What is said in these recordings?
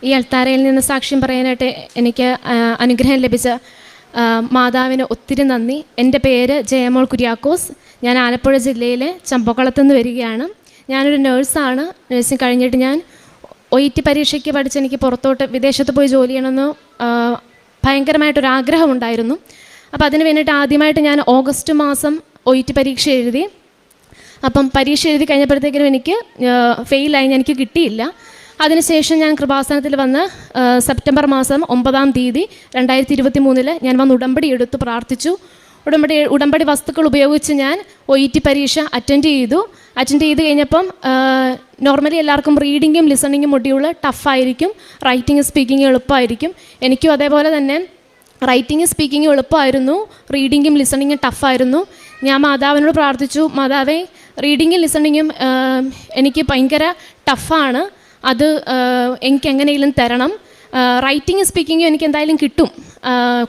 ഈ അൾത്താരയിൽ നിന്ന് സാക്ഷ്യം പറയാനായിട്ട് എനിക്ക് അനുഗ്രഹം ലഭിച്ച മാതാവിന് ഒത്തിരി നന്ദി. എൻ്റെ പേര് ജയമോൾ കുര്യാക്കോസ്. ഞാൻ ആലപ്പുഴ ജില്ലയിലെ ചമ്പക്കുളത്തുനിന്ന് വരികയാണ്. ഞാനൊരു നേഴ്സാണ്. നേഴ്സിംഗ് കഴിഞ്ഞിട്ട് ഞാൻ OET പരീക്ഷയ്ക്ക് പഠിച്ച് എനിക്ക് പുറത്തോട്ട് വിദേശത്ത് പോയി ജോലി ചെയ്യണമെന്ന് ഭയങ്കരമായിട്ടൊരാഗ്രഹമുണ്ടായിരുന്നു. അപ്പോൾ അതിന് വേണ്ടിയിട്ട് ആദ്യമായിട്ട് ഞാൻ ഓഗസ്റ്റ് മാസം OET പരീക്ഷ എഴുതി. അപ്പം പരീക്ഷ എഴുതി കഴിഞ്ഞപ്പോഴത്തേക്കിനും എനിക്ക് ഫെയിലായി, എനിക്ക് കിട്ടിയില്ല. അതിനുശേഷം ഞാൻ കൃപാസനത്തിൽ വന്ന് സെപ്റ്റംബർ മാസം 9-ാം തീയതി 2023 ഞാൻ വന്ന് ഉടമ്പടി എടുത്ത് പ്രാർത്ഥിച്ചു. ഉടമ്പടി വസ്തുക്കൾ ഉപയോഗിച്ച് ഞാൻ OET പരീക്ഷ അറ്റൻഡ് ചെയ്ത് കഴിഞ്ഞപ്പം നോർമലി എല്ലാവർക്കും റീഡിങ്ങും ലിസണിങ്ങും മൊഡ്യൂൾ ടഫായിരിക്കും, റൈറ്റിംഗ് സ്പീക്കിംഗ് എളുപ്പമായിരിക്കും. എനിക്കും അതേപോലെ തന്നെ റൈറ്റിംഗ് സ്പീക്കിംഗ് എളുപ്പമായിരുന്നു, റീഡിങ്ങും ലിസണിങ്ങും ടഫായിരുന്നു. ഞാൻ മാതാവിനോട് പ്രാർത്ഥിച്ചു, മാതാവേ റീഡിങ്ങും ലിസണിങ്ങും എനിക്ക് ഭയങ്കര ടഫാണ്, അത് എനിക്ക് എങ്ങനെയെങ്കിലും തരണം. റൈറ്റിംഗ് സ്പീക്കിങ്ങും എനിക്ക് എന്തായാലും കിട്ടും,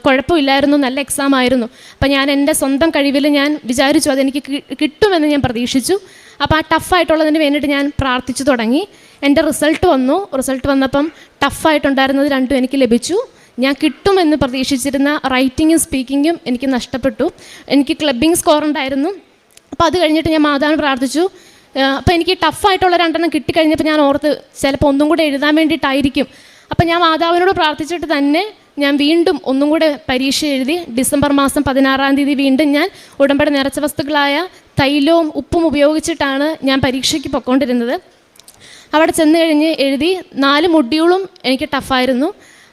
കുഴപ്പമില്ലായിരുന്നു, നല്ല എക്സാം ആയിരുന്നു. അപ്പം ഞാൻ എൻ്റെ സ്വന്തം കഴിവിൽ ഞാൻ വിചാരിച്ചു അതെനിക്ക് കിട്ടുമെന്ന് ഞാൻ പ്രതീക്ഷിച്ചു. അപ്പോൾ ആ ടഫായിട്ടുള്ളതിന് വേണ്ടിയിട്ട് ഞാൻ പ്രാർത്ഥിച്ചു തുടങ്ങി. എൻ്റെ റിസൾട്ട് വന്നപ്പം ടഫായിട്ടുണ്ടായിരുന്നത് രണ്ടും എനിക്ക് ലഭിച്ചു. ഞാൻ കിട്ടുമെന്ന് പ്രതീക്ഷിച്ചിരുന്ന റൈറ്റിങ്ങും സ്പീക്കിങ്ങും എനിക്ക് നഷ്ടപ്പെട്ടു. എനിക്ക് ക്ലബിംഗ് സ്കോർ ഉണ്ടായിരുന്നു. അപ്പോൾ അത് കഴിഞ്ഞിട്ട് ഞാൻ മാതാവിനെ പ്രാർത്ഥിച്ചു. അപ്പോൾ എനിക്ക് ടഫായിട്ടുള്ള രണ്ടെണ്ണം കിട്ടിക്കഴിഞ്ഞപ്പോൾ ഞാൻ ഓർത്ത് ചിലപ്പോൾ ഒന്നും കൂടെ എഴുതാൻ വേണ്ടിയിട്ടായിരിക്കും. അപ്പോൾ ഞാൻ മാതാവിനോട് പ്രാർത്ഥിച്ചിട്ട് തന്നെ ഞാൻ വീണ്ടും ഒന്നും കൂടെ പരീക്ഷ എഴുതി. ഡിസംബർ മാസം 16-ാം തീയതി വീണ്ടും ഞാൻ ഉടമ്പടി നിറച്ച വസ്തുക്കളായ തൈലവും ഉപ്പും ഉപയോഗിച്ചിട്ടാണ് ഞാൻ പരീക്ഷയ്ക്ക് പൊയ്ക്കൊണ്ടിരുന്നത്. അവിടെ ചെന്ന് കഴിഞ്ഞ് എഴുതി. 4 മൊഡ്യൂളും എനിക്ക് ടഫായിരുന്നു.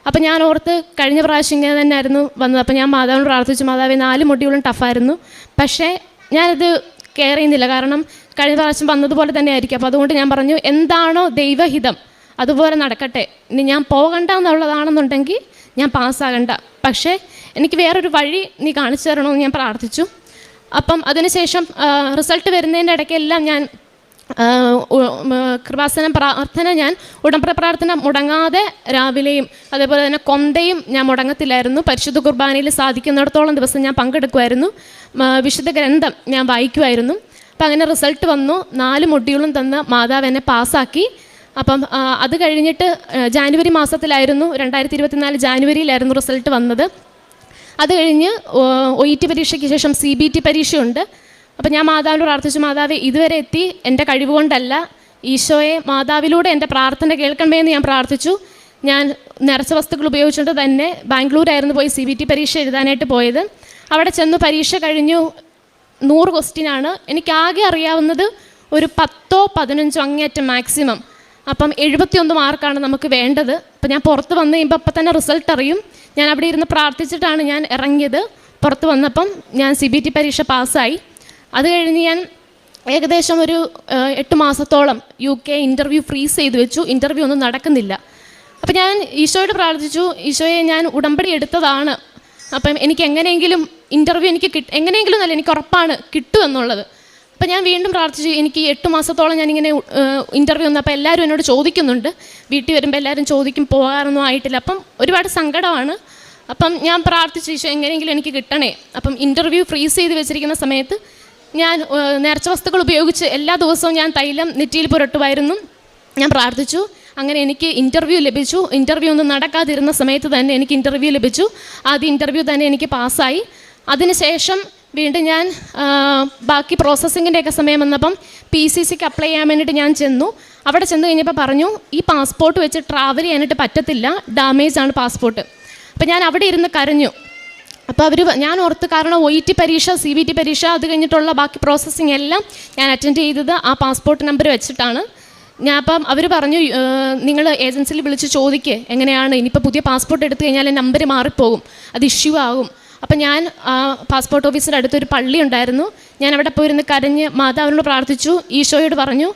അപ്പോൾ ഞാൻ ഓർത്ത് കഴിഞ്ഞ പ്രാവശ്യം ഇങ്ങനെ തന്നെ ആയിരുന്നു വന്നത്. അപ്പോൾ ഞാൻ മാതാവിനോട് പ്രാർത്ഥിച്ചു, മാതാവേ 4 മൊഡ്യൂളും ടഫായിരുന്നു, പക്ഷേ ഞാനത് കെയർ ചെയ്യുന്നില്ല, കാരണം കഴിഞ്ഞ പ്രാവശ്യം വന്നതുപോലെ തന്നെ ആയിരിക്കും. അപ്പോൾ അതുകൊണ്ട് ഞാൻ പറഞ്ഞു, എന്താണോ ദൈവഹിതം അതുപോലെ നടക്കട്ടെ. ഇനി ഞാൻ പോകണ്ട എന്നുള്ളതാണെന്നുണ്ടെങ്കിൽ ഞാൻ പാസ്സാകണ്ട, പക്ഷേ എനിക്ക് വേറൊരു വഴി നീ കാണിച്ചു തരണമെന്ന് ഞാൻ പ്രാർത്ഥിച്ചു. അപ്പം അതിനുശേഷം റിസൾട്ട് വരുന്നതിൻ്റെ ഇടയ്ക്കെല്ലാം ഞാൻ കൃപാസന പ്രാർത്ഥന, ഞാൻ ഉടമ്പടി പ്രാർത്ഥന മുടങ്ങാതെ രാവിലെയും അതേപോലെ തന്നെ കൊന്തയും ഞാൻ മുടങ്ങത്തില്ലായിരുന്നു. പരിശുദ്ധ കുർബാനയിൽ സാധിക്കുന്നിടത്തോളം ദിവസം ഞാൻ പങ്കെടുക്കുമായിരുന്നു. വിശുദ്ധ ഗ്രന്ഥം ഞാൻ വായിക്കുമായിരുന്നു. അപ്പം അങ്ങനെ റിസൾട്ട് വന്നു. 4 മൊഡ്യൂളും തന്ന് മാതാവ് എന്നെ പാസ്സാക്കി. അപ്പം അത് കഴിഞ്ഞിട്ട് ജാനുവരി മാസത്തിലായിരുന്നു, 2024 ജാനുവരിയിലായിരുന്നു റിസൾട്ട് വന്നത്. അത് കഴിഞ്ഞ് OET പരീക്ഷയ്ക്ക് ശേഷം CBT പരീക്ഷയുണ്ട്. അപ്പം ഞാൻ മാതാവിനോട് പ്രാർത്ഥിച്ചു, മാതാവേ ഇതുവരെ എത്തി എൻ്റെ കഴിവ് കൊണ്ടല്ല, ഈശോയെ മാതാവിലൂടെ എൻ്റെ പ്രാർത്ഥന കേൾക്കണമേ എന്ന് ഞാൻ പ്രാർത്ഥിച്ചു. ഞാൻ നിറച്ച വസ്തുക്കൾ ഉപയോഗിച്ചുകൊണ്ട് തന്നെ ബാംഗ്ലൂരായിരുന്നു പോയി CBT പരീക്ഷ എഴുതാനായിട്ട് പോയത്. അവിടെ ചെന്ന് പരീക്ഷ കഴിഞ്ഞു. 100 ക്വസ്റ്റ്യനാണ്. എനിക്കാകെ അറിയാവുന്നത് ഒരു 10-15 അങ്ങേയറ്റം മാക്സിമം. അപ്പം 71 മാർക്കാണ് നമുക്ക് വേണ്ടത്. അപ്പം ഞാൻ പുറത്ത് വന്ന് കഴിയുമ്പോൾ അപ്പം തന്നെ റിസൾട്ട് അറിയും. ഞാൻ അവിടെ ഇരുന്ന് പ്രാർത്ഥിച്ചിട്ടാണ് ഞാൻ ഇറങ്ങിയത്. പുറത്ത് വന്നപ്പം ഞാൻ CBT പരീക്ഷ പാസ്സായി. അത് കഴിഞ്ഞ് ഞാൻ ഏകദേശം ഒരു 8 മാസത്തോളം UK ഇൻ്റർവ്യൂ ഫ്രീസ് ചെയ്ത് വെച്ചു. ഇൻ്റർവ്യൂ ഒന്നും നടക്കുന്നില്ല. അപ്പം ഞാൻ ഈശോയോട് പ്രാർത്ഥിച്ചു, ഈശോയെ ഞാൻ ഉടമ്പടി എടുത്തതാണ്, അപ്പം എനിക്ക് എങ്ങനെയെങ്കിലും ഇൻ്റർവ്യൂ എനിക്ക് എങ്ങനെയെങ്കിലും നല്ല എനിക്ക് ഉറപ്പാണ് കിട്ടുമെന്നുള്ളത്. അപ്പം ഞാൻ വീണ്ടും പ്രാർത്ഥിച്ചു. എനിക്ക് 8 മാസത്തോളം ഞാനിങ്ങനെ ഇൻ്റർവ്യൂ വന്നു. അപ്പോൾ എല്ലാവരും എന്നോട് ചോദിക്കുന്നുണ്ട്, വീട്ടിൽ വരുമ്പോൾ എല്ലാവരും ചോദിക്കും, പോകാറൊന്നും ആയിട്ടില്ല. അപ്പം ഒരുപാട് സങ്കടമാണ്. അപ്പം ഞാൻ പ്രാർത്ഥിച്ചു, ഈശോ എങ്ങനെയെങ്കിലും എനിക്ക് കിട്ടണേ. അപ്പം ഇൻ്റർവ്യൂ ഫ്രീസ് ചെയ്ത് വെച്ചിരിക്കുന്ന സമയത്ത് ഞാൻ നേർച്ച വസ്തുക്കൾ ഉപയോഗിച്ച് എല്ലാ ദിവസവും ഞാൻ തൈലം നെറ്റിയിൽ പുരട്ടുമായിരുന്നു. ഞാൻ പ്രാർത്ഥിച്ചു. അങ്ങനെ എനിക്ക് ഇൻ്റർവ്യൂ ലഭിച്ചു. ഇൻ്റർവ്യൂ ഒന്നും നടക്കാതിരുന്ന സമയത്ത് തന്നെ എനിക്ക് ഇൻ്റർവ്യൂ ലഭിച്ചു. ആദ്യ ഇൻ്റർവ്യൂ തന്നെ എനിക്ക് പാസ്സായി. അതിനുശേഷം വീണ്ടും ഞാൻ ബാക്കി പ്രോസസ്സിങ്ങിൻ്റെയൊക്കെ സമയം വന്നപ്പം PCCക്ക് അപ്ലൈ ചെയ്യാൻ വേണ്ടിയിട്ട് ഞാൻ ചെന്നു. അവിടെ ചെന്ന് കഴിഞ്ഞപ്പോൾ പറഞ്ഞു, ഈ പാസ്പോർട്ട് വെച്ച് ട്രാവൽ ചെയ്യാനായിട്ട് പറ്റത്തില്ല, ഡാമേജ് ആണ് പാസ്പോർട്ട്. അപ്പോൾ ഞാൻ അവിടെ ഇരുന്ന് കരഞ്ഞു. അപ്പോൾ ഞാൻ ഓർത്ത്, കാരണം OET പരീക്ഷ, CBT പരീക്ഷ, അത് കഴിഞ്ഞിട്ടുള്ള ബാക്കി പ്രോസസ്സിങ് എല്ലാം ഞാൻ അറ്റൻഡ് ചെയ്തത് ആ പാസ്പോർട്ട് നമ്പർ വെച്ചിട്ടാണ്. അപ്പം അവർ പറഞ്ഞു, നിങ്ങൾ ഏജൻസിയിൽ വിളിച്ച് ചോദിക്കുക എങ്ങനെയാണ്, ഇനിയിപ്പോൾ പുതിയ പാസ്പോർട്ട് എടുത്തു കഴിഞ്ഞാൽ നമ്പർ മാറിപ്പോകും, അത് ഇഷ്യൂ ആകും. അപ്പം ഞാൻ പാസ്പോർട്ട് ഓഫീസിൻ്റെ അടുത്തൊരു പള്ളി ഉണ്ടായിരുന്നു. ഞാൻ അവിടെ പോയിരുന്ന് കരഞ്ഞ് മാതാവിനോട് പ്രാർത്ഥിച്ചു. ഈശോയോട് പറഞ്ഞു,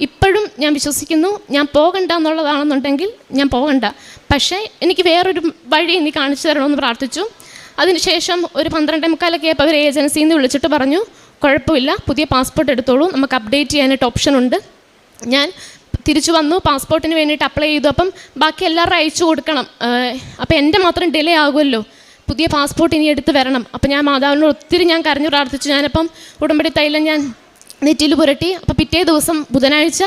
ഇപ്പോഴും ഞാൻ വിശ്വസിക്കുന്നു, ഞാൻ പോകണ്ട എന്നുള്ളതാണെന്നുണ്ടെങ്കിൽ ഞാൻ പോകണ്ട, പക്ഷേ എനിക്ക് വേറൊരു വഴി നീ കാണിച്ചു തരണമെന്ന് പ്രാർത്ഥിച്ചു. അതിനുശേഷം ഒരു 12:45 ആയപ്പോൾ അവർ ഏജൻസിയിൽ നിന്ന് വിളിച്ചിട്ട് പറഞ്ഞു, കുഴപ്പമില്ല, പുതിയ പാസ്പോർട്ട് എടുത്തോളൂ, നമുക്ക് അപ്ഡേറ്റ് ചെയ്യാനായിട്ട് ഓപ്ഷൻ ഉണ്ട്. ഞാൻ തിരിച്ചു വന്നു, പാസ്പോർട്ടിന് വേണ്ടിയിട്ട് അപ്ലൈ ചെയ്തു. അപ്പം ബാക്കി എല്ലാവരും അയച്ചു കൊടുക്കണം. അപ്പോൾ എൻ്റെ മാത്രം ഡിലേ ആകുമല്ലോ, പുതിയ പാസ്പോർട്ട് ഇനി എടുത്ത് വരണം. അപ്പം ഞാൻ മാതാവിനോട് ഒത്തിരി ഞാൻ കരഞ്ഞു പ്രാർത്ഥിച്ചു. ഞാനപ്പം ഉടമ്പടി തൈലം ഞാൻ നെറ്റിയിൽ പുരട്ടി. അപ്പോൾ പിറ്റേ ദിവസം ബുധനാഴ്ച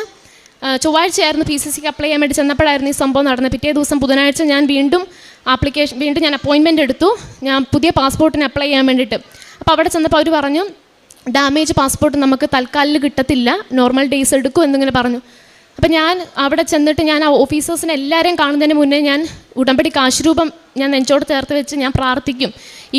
ചൊവ്വാഴ്ചയായിരുന്നു PCCക്ക് അപ്ലൈ ചെയ്യാൻ വേണ്ടി ചെന്നപ്പോഴായിരുന്നു ഈ സംഭവം നടന്നത്. പിറ്റേ ദിവസം ബുധനാഴ്ച ഞാൻ വീണ്ടും ഞാൻ അപ്പോയിൻമെൻറ്റ് എടുത്തു, ഞാൻ പുതിയ പാസ്പോർട്ടിന് അപ്ലൈ ചെയ്യാൻ വേണ്ടിയിട്ട്. അപ്പോൾ അവിടെ ചെന്നപ്പോൾ അവർ പറഞ്ഞു ഡാമേജ് പാസ്പോർട്ട് നമുക്ക് തൽക്കാലം കിട്ടത്തില്ല, നോർമൽ ഡേയ്സ് എടുക്കും എന്നിങ്ങനെ പറഞ്ഞു. അപ്പം ഞാൻ അവിടെ ചെന്നിട്ട് ഞാൻ ആ ഓഫീസേഴ്സിനെ എല്ലാവരെയും കാണുന്നതിന് മുന്നേ ഞാൻ ഉടമ്പടി കാശുരൂപം ഞാൻ നെഞ്ചോട് ചേർത്ത് വെച്ച് ഞാൻ പ്രാർത്ഥിക്കും.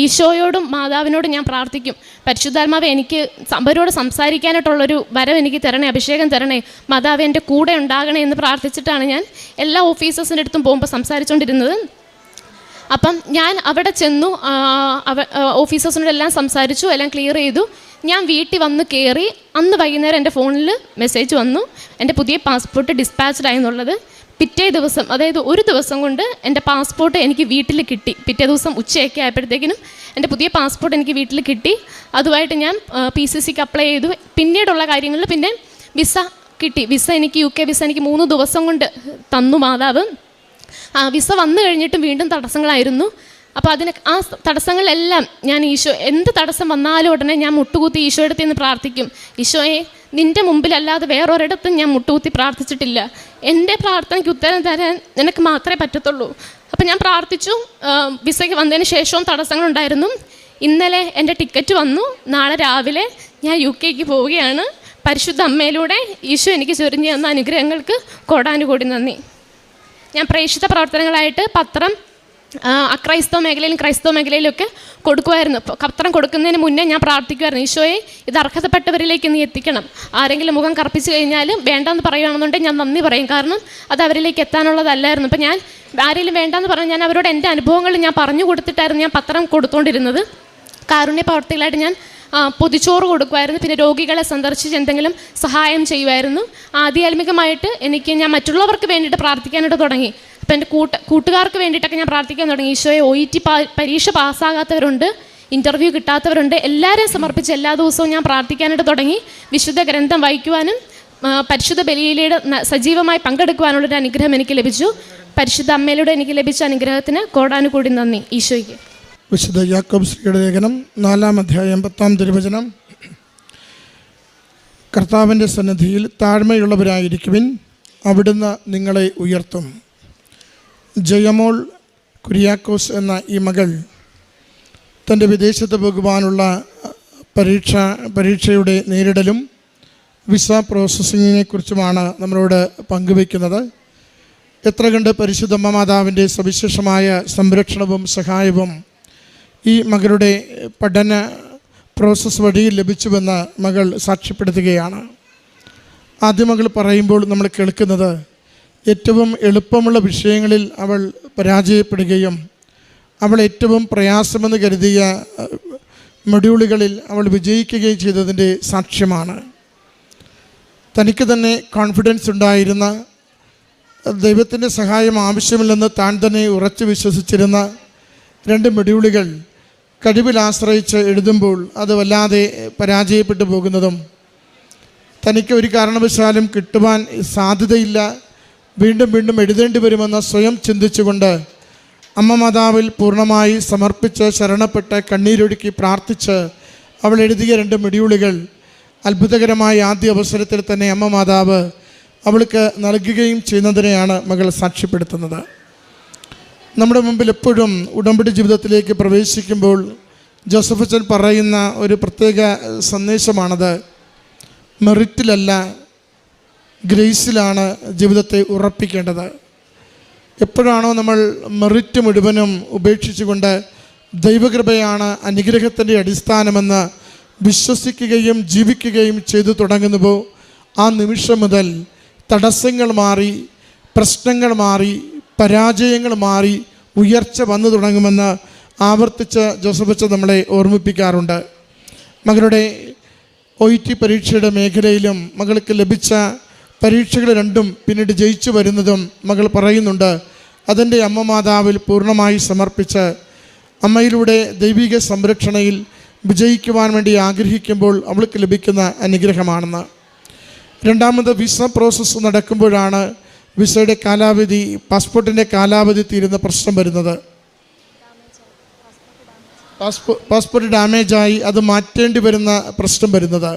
ഈശോയോടും മാതാവിനോടും ഞാൻ പ്രാർത്ഥിക്കും, പരിശുദ്ധാത്മാവെ എനിക്ക് അവരോട് സംസാരിക്കാനായിട്ടുള്ളൊരു വരം എനിക്ക് തരണേ, അഭിഷേകം തരണേ, മാതാവ് എൻ്റെ കൂടെ ഉണ്ടാകണേ എന്ന് പ്രാർത്ഥിച്ചിട്ടാണ് ഞാൻ എല്ലാ ഓഫീസേഴ്സിൻ്റെ അടുത്തും പോകുമ്പോൾ സംസാരിച്ചുകൊണ്ടിരുന്നത്. അപ്പം ഞാൻ അവിടെ ചെന്നു, ഓഫീസേഴ്സിനോടെല്ലാം സംസാരിച്ചു, എല്ലാം ക്ലിയർ ചെയ്തു. ഞാൻ വീട്ടിൽ വന്ന് കയറി, അന്ന് വൈകുന്നേരം എൻ്റെ ഫോണിൽ മെസ്സേജ് വന്നു എൻ്റെ പുതിയ പാസ്പോർട്ട് ഡിസ്പാച്ച്ഡ് ആയെന്നുള്ളത്. പിറ്റേ ദിവസം, അതായത് ഒരു ദിവസം കൊണ്ട് എൻ്റെ പാസ്പോർട്ട് എനിക്ക് വീട്ടിൽ കിട്ടി. പിറ്റേ ദിവസം ഉച്ചയൊക്കെ ആയപ്പോഴത്തേക്കിനും എൻ്റെ പുതിയ പാസ്പോർട്ട് എനിക്ക് വീട്ടിൽ കിട്ടി. അതുമായിട്ട് ഞാൻ PCCക്ക് അപ്ലൈ ചെയ്തു. പിന്നീടുള്ള കാര്യങ്ങളിൽ പിന്നെ വിസ കിട്ടി. വിസ എനിക്ക് UK വിസ എനിക്ക് 3 ദിവസം കൊണ്ട് തന്നു മാതാവ്. വിസ വന്നു കഴിഞ്ഞിട്ടും വീണ്ടും തടസ്സങ്ങളായിരുന്നു. അപ്പോൾ ആ തടസ്സങ്ങളെല്ലാം ഞാൻ എന്ത് തടസ്സം വന്നാലും ഉടനെ ഞാൻ മുട്ടുകുത്തി ഈശോയുടെ അടുത്ത് നിന്ന് പ്രാർത്ഥിക്കും, ഈശോയെ നിൻ്റെ മുമ്പിലല്ലാതെ വേറൊരിടത്തും ഞാൻ മുട്ടുകുത്തി പ്രാർത്ഥിച്ചിട്ടില്ല, എൻ്റെ പ്രാർത്ഥനയ്ക്ക് ഉത്തരം തരാൻ നിനക്ക് മാത്രമേ പറ്റത്തുള്ളൂ. അപ്പോൾ ഞാൻ പ്രാർത്ഥിച്ചു. വിസയ്ക്ക് വന്നതിന് ശേഷവും തടസ്സങ്ങളുണ്ടായിരുന്നു. ഇന്നലെ എൻ്റെ ടിക്കറ്റ് വന്നു, നാളെ രാവിലെ ഞാൻ UKക്ക് പോവുകയാണ്. പരിശുദ്ധ അമ്മയിലൂടെ ഈശോ എനിക്ക് ചൊരിഞ്ഞു തന്ന അനുഗ്രഹങ്ങൾക്ക് കോടാനുകോടി നന്ദി. ഞാൻ പ്രേക്ഷിത പ്രവർത്തനങ്ങളായിട്ട് പത്രം അക്രൈസ്തവ മേഖലയിലും ക്രൈസ്തവ മേഖലയിലൊക്കെ കൊടുക്കുമായിരുന്നു. പത്രം കൊടുക്കുന്നതിന് മുന്നേ ഞാൻ പ്രാർത്ഥിക്കുമായിരുന്നു, ഈശോയെ ഇത് അർഹതപ്പെട്ടവരിലേക്ക് നീ എത്തിക്കണം. ആരെങ്കിലും മുഖം കറുപ്പിച്ച് കഴിഞ്ഞാൽ വേണ്ടെന്ന് പറയുകയാണെന്നുണ്ടെങ്കിൽ ഞാൻ നന്ദി പറയും, കാരണം അത് അവരിലേക്ക് എത്താനുള്ളതല്ലായിരുന്നു. അപ്പം ഞാൻ ആരെങ്കിലും വേണ്ടെന്ന് പറഞ്ഞാൽ ഞാൻ അവരോട് എൻ്റെ അനുഭവങ്ങൾ ഞാൻ പറഞ്ഞു കൊടുത്തിട്ടായിരുന്നു ഞാൻ പത്രം കൊടുത്തുകൊണ്ടിരുന്നത്. കാരുണ്യ പ്രവർത്തികളായിട്ട് ഞാൻ പൊതിച്ചോറ് കൊടുക്കുമായിരുന്നു, പിന്നെ രോഗികളെ സന്ദർശിച്ച് എന്തെങ്കിലും സഹായം ചെയ്യുമായിരുന്നു. ആധ്യാത്മികമായിട്ട് ഞാൻ മറ്റുള്ളവർക്ക് വേണ്ടിയിട്ട് പ്രാർത്ഥിക്കാനായിട്ട് തുടങ്ങി. അപ്പോൾ എൻ്റെ കൂട്ടുകാർക്ക് വേണ്ടിയിട്ടൊക്കെ ഞാൻ പ്രാർത്ഥിക്കാൻ തുടങ്ങി. ഈശോയെ OET പരീക്ഷ പാസ്സാകാത്തവരുണ്ട്, ഇൻ്റർവ്യൂ കിട്ടാത്തവരുണ്ട്, എല്ലാവരെയും സമർപ്പിച്ച് എല്ലാ ദിവസവും ഞാൻ പ്രാർത്ഥിക്കാനായിട്ട് തുടങ്ങി. വിശുദ്ധ ഗ്രന്ഥം വായിക്കുവാനും പരിശുദ്ധ ബലിയിലൂടെ സജീവമായി പങ്കെടുക്കുവാനുള്ളൊരു അനുഗ്രഹം എനിക്ക് ലഭിച്ചു. പരിശുദ്ധ അമ്മയിലൂടെ എനിക്ക് ലഭിച്ച അനുഗ്രഹത്തിന് കോടാനുകൂടി നന്ദി ഈശോയ്ക്ക്. വിശുദ്ധ യാക്കോബ് ശ്രീയുടെ ലേഖനം 4-ാം അധ്യായം 10-ാം തിരുവചനം. കർത്താവിൻ്റെ സന്നിധിയിൽ താഴ്മയുള്ളവരായിരിക്കുവിൻ, അവിടുന്ന് നിങ്ങളെ ഉയർത്തും. ജയമോൾ കുര്യാക്കോസ് എന്ന ഈ മകൾ തൻ്റെ വിദേശത്ത് പോകുവാനുള്ള പരീക്ഷയുടെ നേരിടലും വിസ പ്രോസസ്സിങ്ങിനെ കുറിച്ചുമാണ് നമ്മളോട് പങ്കുവയ്ക്കുന്നത്. എത്ര കണ്ട് പരിശുദ്ധ മാതാവിൻ്റെ സവിശേഷമായ സംരക്ഷണവും സഹായവും ഈ മകളുടെ പഠന പ്രോസസ്സ് വഴി ലഭിച്ചുവെന്ന് മകൾ സാക്ഷ്യപ്പെടുത്തുകയാണ്. ആദ്യ മകൾ പറയുമ്പോൾ നമ്മൾ കേൾക്കുന്നത് ഏറ്റവും എളുപ്പമുള്ള വിഷയങ്ങളിൽ അവൾ പരാജയപ്പെടുകയും അവൾ ഏറ്റവും പ്രയാസമെന്ന് കരുതിയ മൊഡ്യൂളുകളിൽ അവൾ വിജയിക്കുകയും ചെയ്തതിൻ്റെ സാക്ഷ്യമാണ്. തനിക്ക് തന്നെ കോൺഫിഡൻസ് ഉണ്ടായിരുന്ന, ദൈവത്തിൻ്റെ സഹായം ആവശ്യമില്ലെന്ന് താൻ തന്നെ ഉറച്ചു വിശ്വസിച്ചിരുന്ന 2 മൊഡ്യൂളുകൾ കഴിവിൽ ആശ്രയിച്ച് എഴുതുമ്പോൾ അത് വല്ലാതെ പരാജയപ്പെട്ടു പോകുന്നതും തനിക്ക് ഒരു കാരണവശാലും കിട്ടുവാൻ സാധ്യതയില്ല, വീണ്ടും വീണ്ടും എഴുതേണ്ടി വരുമെന്ന് സ്വയം ചിന്തിച്ചുകൊണ്ട് അമ്മ മാതാവിൽ പൂർണ്ണമായി സമർപ്പിച്ച് ശരണപ്പെട്ട് കണ്ണീരൊഴുക്കി പ്രാർത്ഥിച്ച് അവൾ എഴുതിയ 2 മൊഡ്യൂളുകൾ അത്ഭുതകരമായ ആദ്യ അവസരത്തിൽ തന്നെ അമ്മ മാതാവ് അവൾക്ക് നൽകുകയും ചെയ്യുന്നതിനെയാണ് മകൾ സാക്ഷ്യപ്പെടുത്തുന്നത്. നമ്മുടെ മുമ്പിൽ എപ്പോഴും ഉടമ്പടി ജീവിതത്തിലേക്ക് പ്രവേശിക്കുമ്പോൾ ജോസഫ് അച്ഛൻ പറയുന്ന ഒരു പ്രത്യേക സന്ദേശമാണത്. മെറിറ്റിലല്ല, ഗ്രേസിലാണ് ജീവിതത്തെ ഉറപ്പിക്കേണ്ടത്. എപ്പോഴാണോ നമ്മൾ മെറിറ്റ് മുഴുവനും ഉപേക്ഷിച്ചുകൊണ്ട് ദൈവകൃപയാണ് അനുഗ്രഹത്തിൻ്റെ അടിസ്ഥാനമെന്ന് വിശ്വസിക്കുകയും ജീവിക്കുകയും ചെയ്തു തുടങ്ങുന്നുവോ ആ നിമിഷം മുതൽ തടസ്സങ്ങൾ മാറി, പ്രശ്നങ്ങൾ മാറി, പരാജയങ്ങൾ മാറി ഉയർച്ച വന്നു തുടങ്ങുമെന്ന് ആവർത്തിച്ച് ജോസഫ് അച്ഛൻ നമ്മളെ ഓർമ്മിപ്പിക്കാറുണ്ട്. മകളുടെ OET പരീക്ഷയുടെ മേഖലയിലും മകൾക്ക് ലഭിച്ച പരീക്ഷകൾ 2ഉം പിന്നീട് ജയിച്ചു വരുന്നതും മകൾ പറയുന്നുണ്ട്. അതിൻ്റെ അമ്മ മാതാവിൽ പൂർണ്ണമായി സമർപ്പിച്ച് അമ്മയിലൂടെ ദൈവിക സംരക്ഷണയിൽ വിജയിക്കുവാൻ വേണ്ടി ആഗ്രഹിക്കുമ്പോൾ അവൾക്ക് ലഭിക്കുന്ന അനുഗ്രഹമാണെന്ന്. രണ്ടാമത് വിസ പ്രോസസ്സ് നടക്കുമ്പോഴാണ് വിസയുടെ കാലാവധി, പാസ്പോർട്ടിൻ്റെ കാലാവധി തീരുന്ന പ്രശ്നം വരുന്നത്. പാസ്പോർട്ട് ഡാമേജായി അത് മാറ്റേണ്ടി വരുന്ന പ്രശ്നം വരുന്നത്.